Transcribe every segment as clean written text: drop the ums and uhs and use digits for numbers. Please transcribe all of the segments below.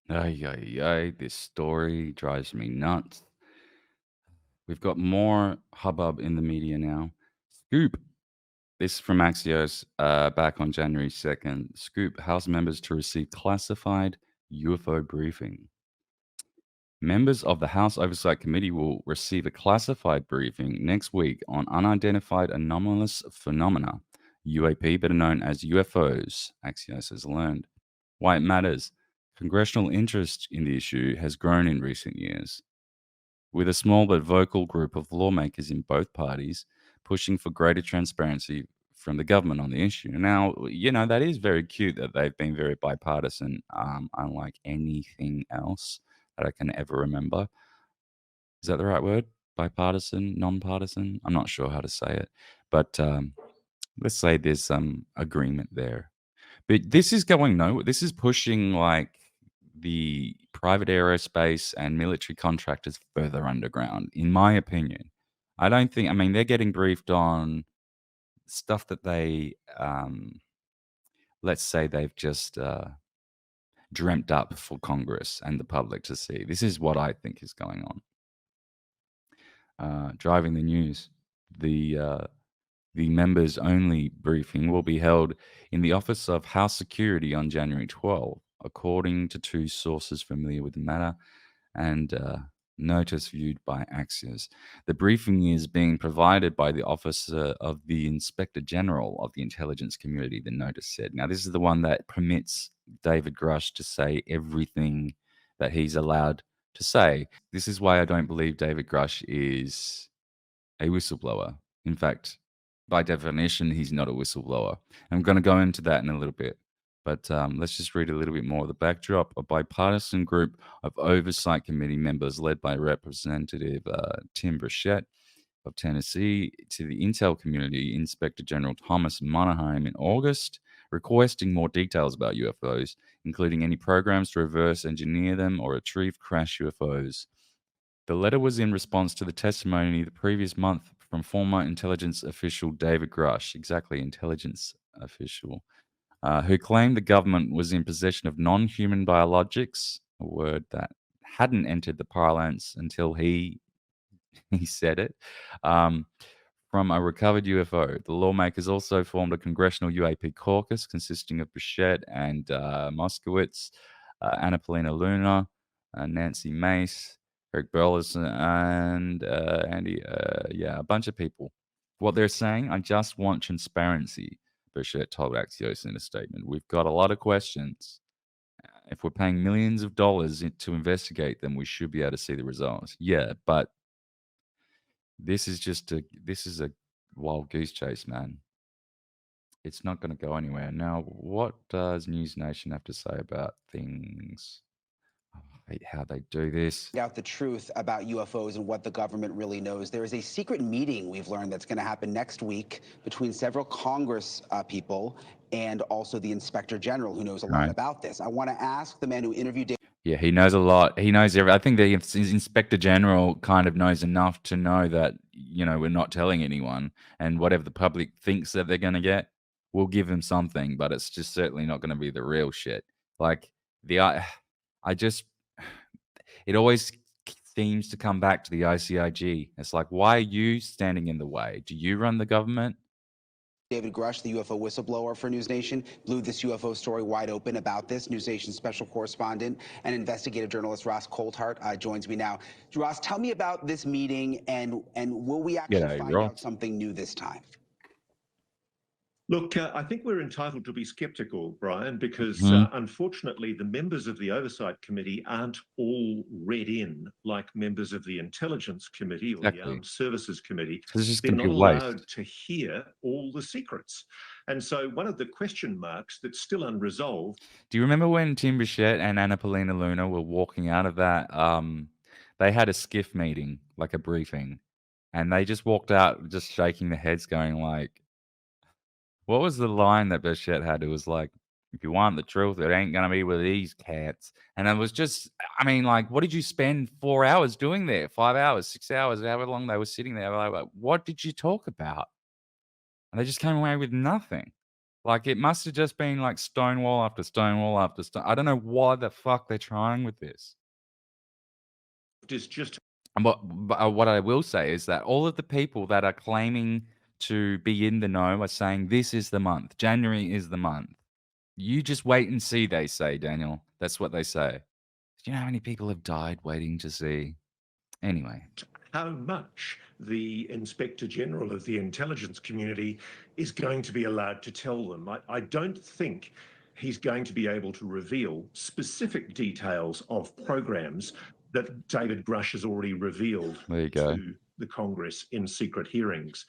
Ay, ay, ay, this story drives me nuts. We've got more hubbub in the media now. Scoop. This is from Axios back on January 2nd. Scoop House members to receive classified UFO briefing. Members of the House Oversight Committee will receive a classified briefing next week on unidentified anomalous phenomena, UAP, better known as UFOs, Axios has learned. Why it matters. Congressional interest in the issue has grown in recent years, with a small but vocal group of lawmakers in both parties pushing for greater transparency from the government on the issue. Now, that is very cute that they've been very bipartisan, unlike anything else that I can ever remember. Is that the right word? Bipartisan, nonpartisan? I'm not sure how to say it, but let's say there's some agreement there. But this is going nowhere. This is pushing like the private aerospace and military contractors further underground, in my opinion. I don't think, I mean, they're getting briefed on stuff that they, let's say they've just dreamt up for Congress and the public to see. This is what I think is going on. Driving the news. The members only briefing will be held in the Office of House Security on January 12, according to two sources familiar with the matter and notice viewed by Axios. The briefing is being provided by the Office of the Inspector General of the Intelligence Community, the notice said. Now, this is the one that permits David Grusch to say everything that he's allowed to say. This is why I don't believe David Grusch is a whistleblower. In fact, by definition, he's not a whistleblower. I'm going to go into that in a little bit. But let's just read a little bit more. The backdrop: a bipartisan group of oversight committee members led by Representative Tim Burchett of Tennessee to the intel community, Inspector General Thomas Monahan in August, requesting more details about UFOs, including any programs to reverse engineer them or retrieve crash UFOs. The letter was in response to the testimony the previous month from former intelligence official David Grusch, exactly intelligence official, who claimed the government was in possession of non-human biologics, a word that hadn't entered the parlance until he he said it, um, from a recovered UFO. The lawmakers also formed a congressional UAP caucus consisting of Burchett and Moskowitz, Anna Paulina Luna, Nancy Mace, Eric Burleson, and Andy, a bunch of people. What they're saying, I just want transparency, Burchett told Axios in a statement. We've got a lot of questions. If we're paying millions of dollars to investigate them, we should be able to see the results. Yeah, but this is a wild goose chase, man. It's not going to go anywhere. Now, what does News Nation have to say about things? Oh, I hate how they do this. Out the truth about UFOs and what the government really knows. There is a secret meeting we've learned that's going to happen next week between several Congress people and also the Inspector General, who knows a lot Right? about this. I want to ask the man who interviewed Yeah, he knows a lot. He knows every. I think the Inspector General kind of knows enough to know that we're not telling anyone, and whatever the public thinks that they're going to get, we'll give them something, but it's just certainly not going to be the real shit. Like I just it always seems to come back to the ICIG. It's like, why are you standing in the way? Do you run the government? David Grusch, the UFO whistleblower for News Nation, blew this UFO story wide open about this. News Nation special correspondent and investigative journalist Ross Coulthart joins me now. Ross, tell me about this meeting and will we actually G'day, find out Ross. something new this time? Look, I think we're entitled to be sceptical, Brian, because Mhm. unfortunately the members of the Oversight Committee aren't all read in like members of the Intelligence Committee or the Exactly. Armed Services Committee. So this is They're going to be not a waste. allowed to hear all the secrets. And so one of the question marks that's still unresolved. Do you remember when Tim Bichette and Anna Paulina Luna were walking out of that? They had a skiff meeting, like a briefing, and they just walked out, just shaking their heads, going like, "What was the line that Bichette had? It was like, if you want the truth, it ain't gonna be with these cats." And it was just, I mean, like, what did you spend 4 hours doing there? 5 hours, 6 hours, however long they were sitting there? Like, what did you talk about? And they just came away with nothing. Like, it must have just been, like, stonewall after stonewall after stone. I don't know why the fuck they're trying with this. Is just And what I will say is that all of the people that are claiming to be in the know are saying, "This is the month. January is the month." You just wait and see, they say, Daniel. That's what they say. Do you know how many people have died waiting to see? Anyway. how much the Inspector General of the intelligence community is going to be allowed to tell them. I don't think he's going to be able to reveal specific details of programs that David Grusch has already revealed There you go. to the Congress in secret hearings.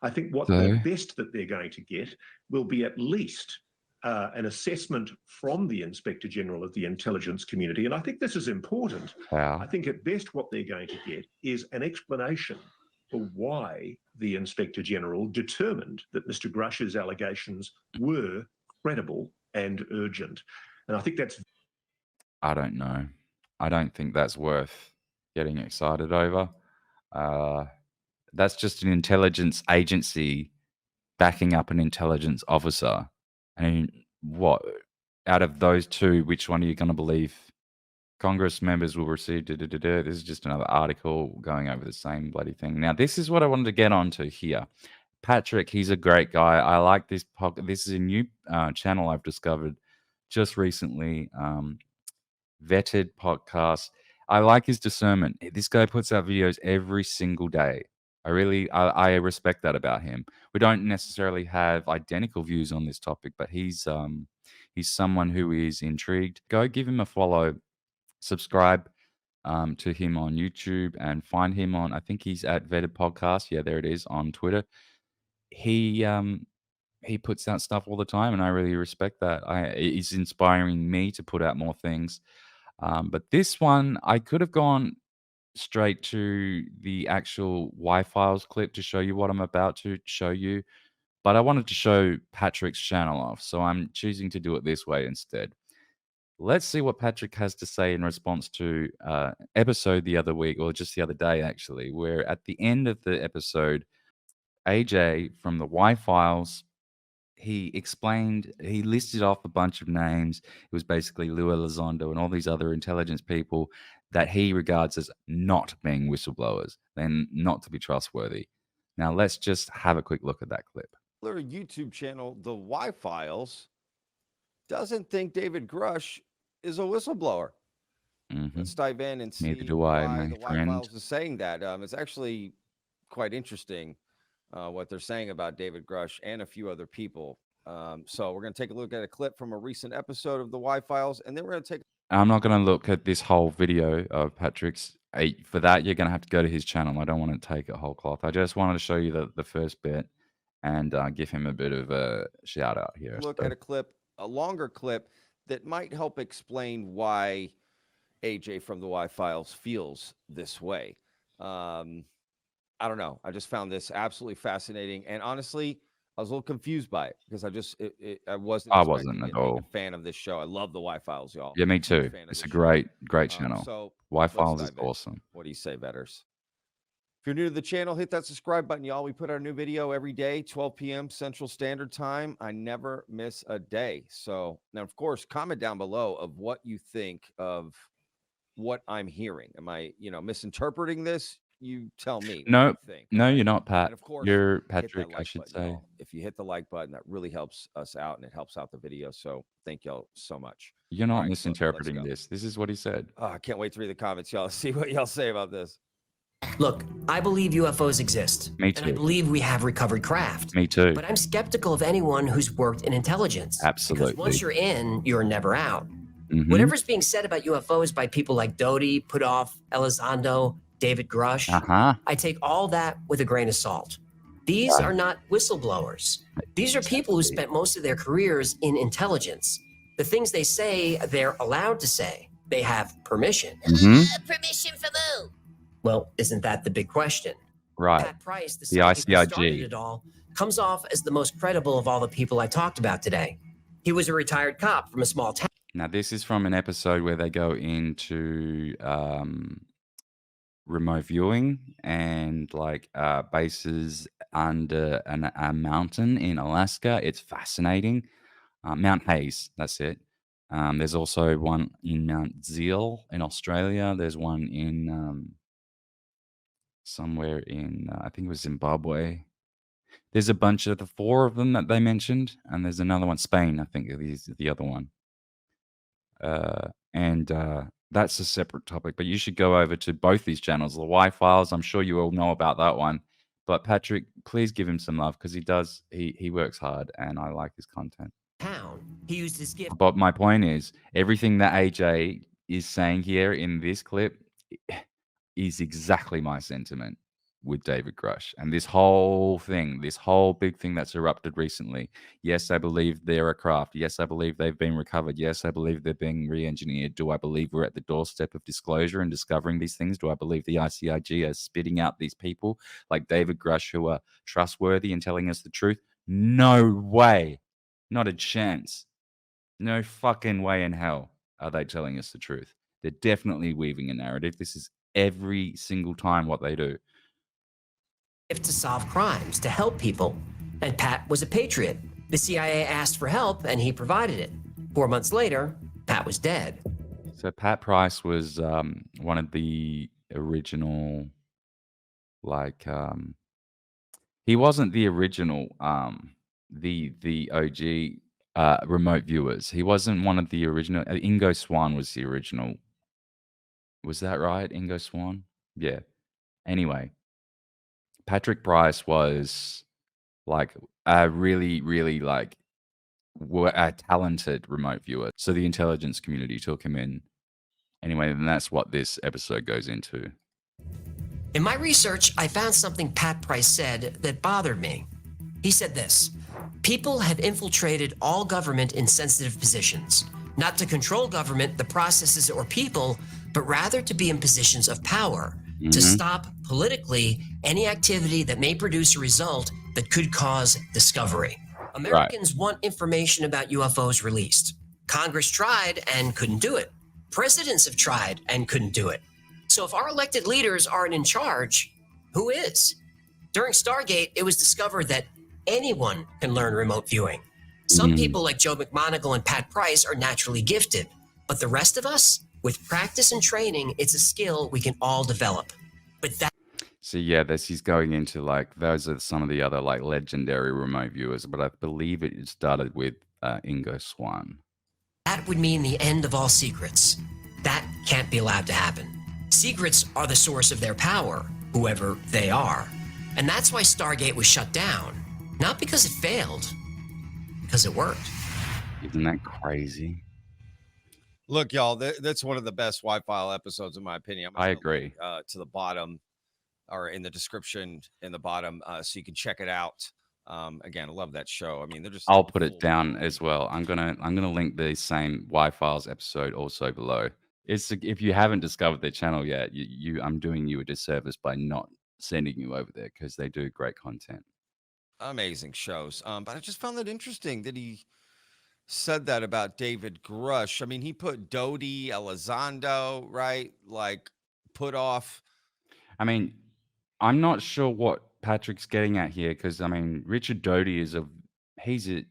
I think what So the best that they're going to get will be at least an assessment from the Inspector General of the intelligence community. And I think this is important. I how? think at best what they're going to get is an explanation for why the Inspector General determined that Mr. Grusch's allegations were credible and urgent. And I think that's I don't know. I don't think that's worth getting excited over. Uh, that's just an intelligence agency backing up an intelligence officer. I mean, what out of those two, which one are you going to believe? Congress members will receive. This is just another article going over the same bloody thing. Now, this is what I wanted to get onto here. Patrick, he's a great guy. I like this podcast. This is a new channel I've discovered just recently. Vetted podcast. I like his discernment. This guy puts out videos every single day. I respect that about him. We don't necessarily have identical views on this topic, but he's someone who is intrigued. Go give him a follow, subscribe to him on YouTube, and find him on. I think he's at Vetted Podcast. Yeah, there it is on Twitter. He puts out stuff all the time, and I really respect that. He's inspiring me to put out more things. But this one, I could have gone straight to the actual Y-Files clip to show you what I'm about to show you, but I wanted to show Patrick's channel off, so I'm choosing to do it this way instead. Let's see what Patrick has to say in response to episode the other week, or just the other day, actually, where at the end of the episode, AJ from the Y-Files, he listed off a bunch of names. It was basically Lou Elizondo and all these other intelligence people that he regards as not being whistleblowers and not to be trustworthy. Now, let's just have a quick look at that clip. YouTube channel, The Y-Files, doesn't think David Grusch is a whistleblower. Let's dive in and see Neither do I, why my the friend. Y-Files is saying that. It's actually quite interesting what they're saying about David Grusch and a few other people. So we're going to take a look at a clip from a recent episode of the Y-Files, and then we're going to take. I'm not going to look at this whole video of Patrick's. For that, you're going to have to go to his channel. I don't want to take it whole cloth. I just wanted to show you the first bit and give him a bit of a shout out here. Look at a clip, a longer clip that might help explain why AJ from the Y-Files feels this way. I don't know. I just found this absolutely fascinating, and honestly, I was a little confused by it because I wasn't at all a fan of this show. I love the Y-Files, y'all. Yeah, me too. It's a great channel. So Y-Files is awesome. What do you say, Vetters? If you're new to the channel, hit that subscribe button, y'all. We put our new video every day, 12 p.m. Central Standard Time. I never miss a day. So now, of course, comment down below of what you think of what I'm hearing. Am I, misinterpreting this? You tell me. No, what you think, no, right? you're not, Pat. And of course, You're hit that Patrick, I like should button, say. y'all. If you hit the like button, that really helps us out and it helps out the video. So thank y'all so much. You're not right, misinterpreting let's go. this. This is what he said. Oh, I can't wait to read the comments, y'all. See what y'all say about this. Look, I believe UFOs exist. Me And I too. believe we have recovered craft. Me too. But I'm skeptical of anyone who's worked in intelligence. Absolutely. Because once you're in, you're never out. Mhm. Whatever's being said about UFOs by people like Doty, Putoff, Elizondo, David Grusch, I take all that with a grain of salt. These are not whistleblowers. These are people who spent most of their careers in intelligence. The things they say, they're allowed to say. They have permission. Permission from who? Well, isn't that the big question? Right. Pat Price, the The scientist who ICIG. started it all, comes off as the most credible of all the people I talked about today. He was a retired cop from a small town. Now, this is from an episode where they go into remote viewing and like bases under a mountain in Alaska. It's fascinating. Mount Hayes, that's it. There's also one in Mount Zeal in Australia. There's one in somewhere in, I think it was Zimbabwe. There's a bunch of the 4 of them that they mentioned, and there's another one, Spain, I think is the other one. And that's a separate topic, but you should go over to both these channels, the Y Files. I'm sure you all know about that one. But Patrick, please give him some love because he works hard and I like his content. He used his gift. But my point is, everything that AJ is saying here in this clip is exactly my sentiment with David Grusch. And this whole thing, this whole big thing that's erupted recently. Yes, I believe they're a craft. Yes, I believe they've been recovered. Yes, I believe they're being re-engineered. Do I believe we're at the doorstep of disclosure and discovering these things? Do I believe the ICIG are spitting out these people like David Grusch who are trustworthy and telling us the truth? No way. Not a chance. No fucking way in hell are they telling us the truth. They're definitely weaving a narrative. This is every single time what they do. To solve crimes, to help people. And Pat was a patriot. The CIA asked for help, and he provided it. 4 months later, Pat was dead. So Pat Price was one of the original, he wasn't the original, the OG remote viewers. He wasn't one of the original. Ingo Swann was the original. Was that right? Ingo Swann? Yeah. Anyway, Patrick Price was a really, really a talented remote viewer. So the intelligence community took him in. Anyway, and that's what this episode goes into. In my research, I found something Pat Price said that bothered me. He said this: people have infiltrated all government in sensitive positions, not to control government, the processes, or people, but rather to be in positions of power, to stop politically any activity that may produce a result that could cause discovery. Americans want information about UFOs released. Congress tried and couldn't do it. Presidents have tried and couldn't do it. So if our elected leaders aren't in charge, who is? During Stargate, it was discovered that anyone can learn remote viewing. Some people like Joe McMoneagle and Pat Price are naturally gifted, but the rest of us, with practice and training, it's a skill we can all develop. But that. So yeah, he's going into those are some of the other legendary remote viewers, but I believe it started with Ingo Swann. That would mean the end of all secrets. That can't be allowed to happen. Secrets are the source of their power, whoever they are. And that's why Stargate was shut down. Not because it failed, because it worked. Isn't that crazy? Look, y'all, that's one of the best Y-File episodes, in my opinion. I agree. To the bottom, or in the description in the bottom, so you can check it out. Again, I love that show. I mean, they're just. I'll put it down as well. I'm gonna link the same Y-Files episode also below. If you haven't discovered their channel yet, I'm doing you a disservice by not sending you over there because they do great content. Amazing shows. But I just found that interesting that he said that about David Grusch. I mean, he put Dodi Elizondo, right? Put off. I mean, I'm not sure what Patrick's getting at here because Richard Doty he's a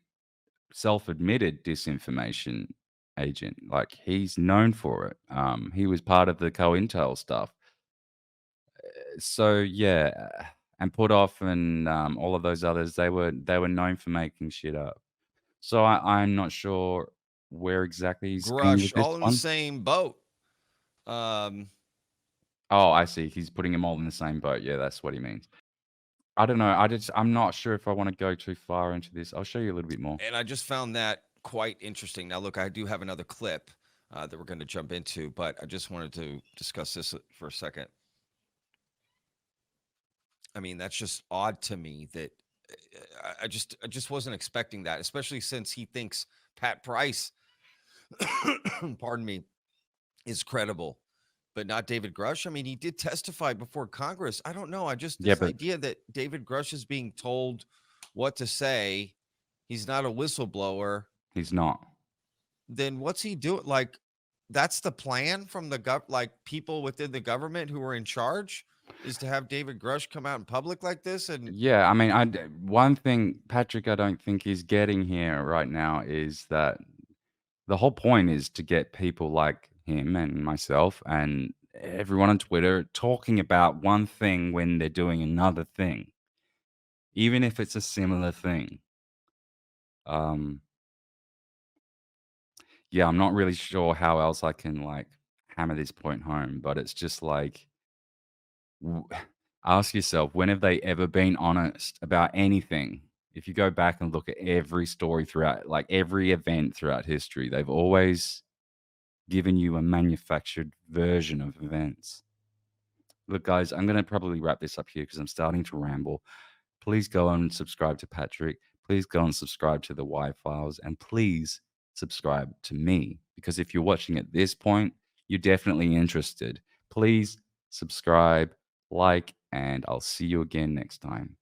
self-admitted disinformation agent. He's known for it. He was part of the COINTEL stuff. So yeah, and Put Off and all of those others, they were known for making shit up. So I'm not sure where exactly he's going with Grusch, this all in one. the same boat. Oh, I see. He's putting them all in the same boat. Yeah, that's what he means. I don't know. I'm not sure if I want to go too far into this. I'll show you a little bit more. And I just found that quite interesting. Now, look, I do have another clip that we're going to jump into, but I just wanted to discuss this for a second. I mean, that's just odd to me that I just wasn't expecting that, especially since he thinks Pat Price, pardon me, is credible, but not David Grusch. I mean, he did testify before Congress. I don't know. This idea that David Grusch is being told what to say, he's not a whistleblower. He's not. Then what's he doing? That's the plan from the people within the government who are in charge. is to have David Grusch come out in public like this. And Yeah, I mean, one thing, Patrick, I don't think is getting here right now is that the whole point is to get people like him and myself and everyone on Twitter talking about one thing when they're doing another thing, even if it's a similar thing. Yeah, I'm not really sure how else I can like hammer this point home, but it's just like w- ask yourself, when have they ever been honest about anything? If you go back and look at every story throughout, like every event throughout history, they've always given you a manufactured version of events. Look, guys, I'm going to probably wrap this up here because I'm starting to ramble. Please go and subscribe to Patrick. Please go and subscribe to the Y Files. And please subscribe to me because if you're watching at this point, you're definitely interested. Please subscribe, like, and I'll see you again next time.